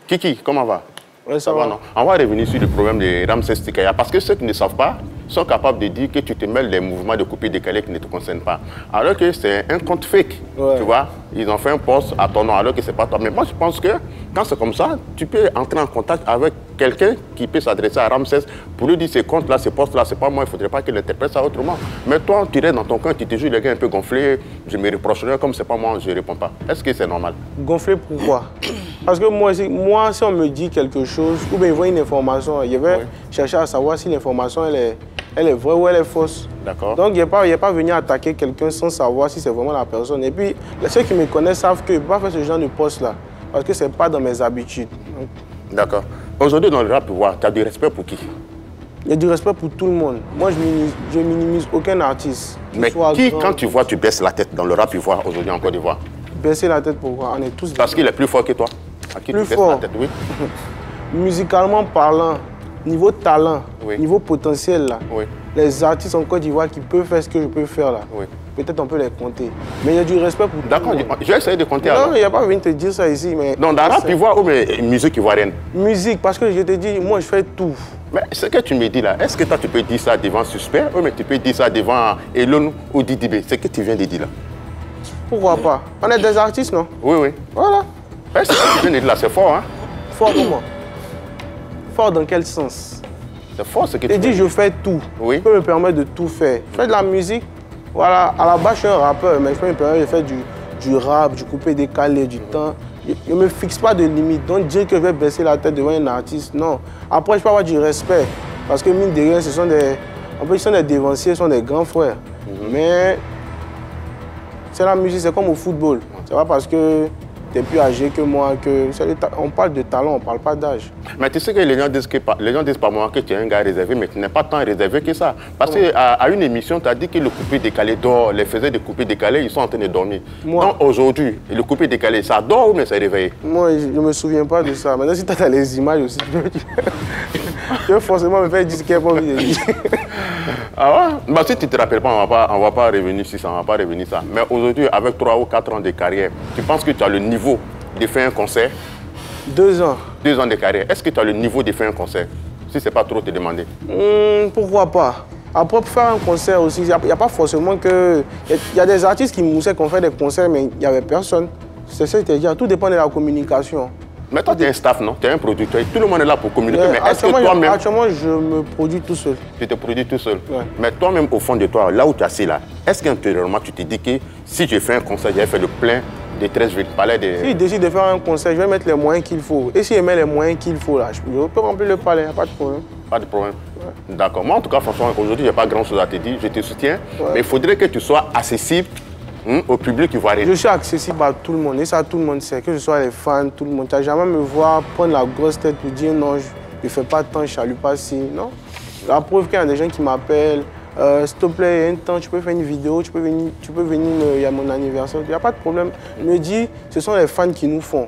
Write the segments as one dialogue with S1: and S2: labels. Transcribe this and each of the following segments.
S1: Kiki, comment va?
S2: Oui, ça va.
S1: Non? On va revenir sur le problème de Ramsès Tikaya, parce que ceux qui ne savent pas sont capables de dire que tu te mêles des mouvements de coupé décalé qui ne te concernent pas. Alors que c'est un compte fake, tu vois. Ils ont fait un post à ton nom alors que c'est pas toi. Mais moi, je pense que quand c'est comme ça, tu peux entrer en contact avec quelqu'un qui peut s'adresser à Ramsès pour lui dire ces comptes-là, ces postes-là, c'est pas moi, il ne faudrait pas qu'il interprète ça autrement. Mais toi, tu restes dans ton coin, tu te joues les gars un peu gonflés, je me reprocherais comme c'est pas moi, je ne réponds pas. Est-ce que c'est normal?
S2: Gonflé pourquoi? Parce que moi, si on me dit quelque chose, ou bien il voit une information, je vais chercher à savoir si l'information elle est vraie ou elle est fausse.
S1: D'accord.
S2: Donc, il n'est pas venu attaquer quelqu'un sans savoir si c'est vraiment la personne. Et puis, ceux qui me connaissent savent que je ne peux pas faire ce genre de poste-là, parce que ce n'est pas dans mes habitudes.
S1: D'accord. Aujourd'hui, dans le rap, tu as du respect pour qui?
S2: Il y a du respect pour tout le monde. Moi, je minimise aucun artiste.
S1: Mais qui, quand tu vois, tu baisses la tête dans le rap ivoire aujourd'hui en Côte d'Ivoire?
S2: Baisser la tête, pourquoi? On est tous...
S1: Parce qu'il est plus fort que toi. À qui
S2: plus
S1: tu baisses
S2: fort.
S1: la tête, oui.
S2: Musicalement parlant, niveau talent, niveau potentiel, là, les artistes en Côte d'Ivoire qui peuvent faire ce que je peux faire là, peut-être on peut les compter. Mais il y a du respect pour tout le monde.
S1: D'accord, je vais essayer de compter.
S2: Non, il n'y a pas besoin de te dire ça ici. Mais
S1: non, dans rap ivoire ou mais musique ivoirienne? Musique,
S2: parce que je te dis, moi je fais tout.
S1: Mais ce que tu me dis là, est-ce que toi tu peux dire ça devant Suspect ou mais tu peux dire ça devant Elon ou Didibé? C'est ce que tu viens de dire là.
S2: Pourquoi pas? On est des artistes, non?
S1: Oui, oui.
S2: Voilà.
S1: Ce que tu viens de dire là, c'est fort, hein?
S2: Fort comment? Fort dans quel sens?
S1: C'est fort ce que tu
S2: dis, je fais tout.
S1: Oui.
S2: Je peux me permettre de tout faire. Je fais de la musique. Voilà, à la base, je suis un rappeur, mais je peux me permettre de faire du rap, du coupé décalé, du temps. Je ne me fixe pas de limite. Donc, dire que je vais baisser la tête devant un artiste, non. Après, je peux avoir du respect. Parce que, mine de rien, ce sont des... En plus, ils sont des dévanciers, ils sont des grands frères. Mais c'est la musique, c'est comme au football. C'est pas parce que tu es plus âgé que moi, on parle de talent, on ne parle pas d'âge.
S1: Mais tu sais que les gens disent par moi que tu es un gars réservé, mais tu n'es pas tant réservé que ça. Parce qu'à une émission, tu as dit que le coupé décalé dort, les faiseurs de coupé décalé, ils sont en train de dormir. Donc aujourd'hui, le coupé décalé, ça dort ou mais ça réveille? Moi,
S2: je ne me souviens pas de ça. Maintenant, si tu as les images aussi, tu veux forcément me faire dire ce qu'il y a pas envie de dire.
S1: Ah ouais? Bah, si tu ne te rappelles pas, on ne va pas revenir sur ça, on va pas revenir ça. Mais aujourd'hui, avec 3 ou 4 ans de carrière, tu penses que tu as le niveau de faire un concert?
S2: 2 ans.
S1: 2 ans de carrière. Est-ce que tu as le niveau de faire un concert? Si ce n'est pas trop te demander.
S2: Pourquoi pas? Après, pour faire un concert aussi, il n'y a pas forcément que... Il y a des artistes qui moussaient qu'on fait des concerts, mais il n'y avait personne. C'est ça que je te dis. Tout dépend de la communication.
S1: Mais toi, tu es un staff, non? Tu es un producteur. Tout le monde est là pour communiquer. Mais est-ce que toi-même...
S2: Actuellement, je me produis tout seul.
S1: Tu te produis tout seul? Mais toi-même, au fond de toi, là où tu es assis là, est-ce qu'intérieurement, tu te dis que si je fais un concert, j'ai fait le plein de 13 villes, palais de...
S2: Si je décide de faire un concert, je vais mettre les moyens qu'il faut. Et si je mets les moyens qu'il faut, là, je peux remplir le palais, il n'y a pas de problème.
S1: Pas de problème. D'accord. Moi, en tout cas, François, aujourd'hui, je n'ai pas grand-chose à te dire. Je te soutiens. Mais il faudrait que tu sois accessible au public ivoirien.
S2: Je suis accessible à tout le monde. Et ça, tout le monde sait. Que ce soit les fans, tout le monde. Tu n'as jamais me voir prendre la grosse tête pour dire non, je ne fais pas tant, je ne salue pas si. Non. La preuve qu'il y a des gens qui m'appellent. S'il te plaît, il y a un temps, tu peux faire une vidéo, tu peux venir, il y a mon anniversaire. Il n'y a pas de problème. Je me dis, ce sont les fans qui nous font.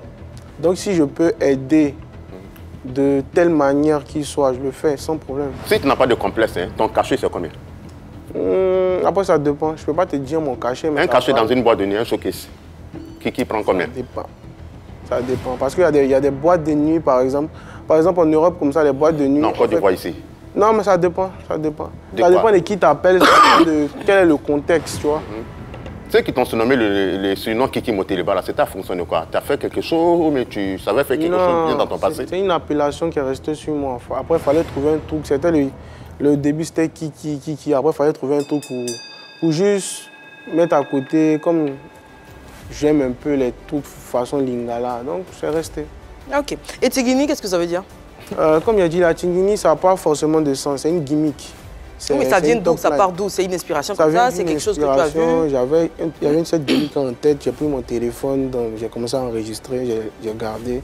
S2: Donc si je peux aider de telle manière qu'il soit, je le fais sans problème.
S1: Si tu n'as pas de complexe, ton cachet c'est combien?
S2: Après ça dépend, je ne peux pas te dire mon cachet. Mais
S1: un cachet dans une boîte de nuit, un showcase, qui prend combien?
S2: Ça dépend. Ça dépend. Parce qu'il y a des boîtes de nuit par exemple. Par exemple en Europe comme ça, les boîtes de nuit.
S1: Non, Côte d'Ivoire ici.
S2: Non, mais ça dépend. Ça dépend. Ça dépend de qui t'appelle, de quel est le contexte, tu vois.
S1: Ceux qui t'ont surnommé le surnom Kiki Moteliba, c'est ta fonction de quoi? Tu as fait quelque chose, mais tu savais faire quelque chose bien dans ton passé?
S2: C'est une appellation qui est restée sur moi. Après, il fallait trouver un truc. C'était le début, c'était Kiki. Après, il fallait trouver un truc pour juste mettre à côté, comme j'aime un peu les trucs façon Lingala. Donc, c'est resté.
S3: Ok. Et Tingini, qu'est-ce que ça veut dire?
S2: Comme il a dit, la Tingini, ça n'a pas forcément de sens. C'est une gimmick.
S3: Oui, mais ça vient d'où? Ça part d'où? C'est une inspiration comme ça? C'est quelque chose que tu as vu?
S2: Il y avait cette gimmick en tête, j'ai pris mon téléphone, j'ai commencé à enregistrer, j'ai gardé.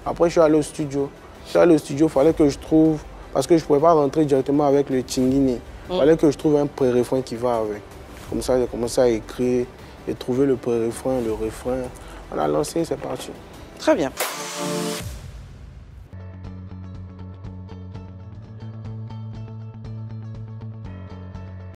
S2: Après, je suis allé au studio. Il fallait que je trouve, parce que je ne pouvais pas rentrer directement avec le Tingini. Il fallait que je trouve un pré-refrain qui va avec. Comme ça, j'ai commencé à écrire, j'ai trouvé le pré-refrain, le refrain. On a lancé, c'est parti.
S3: Très bien.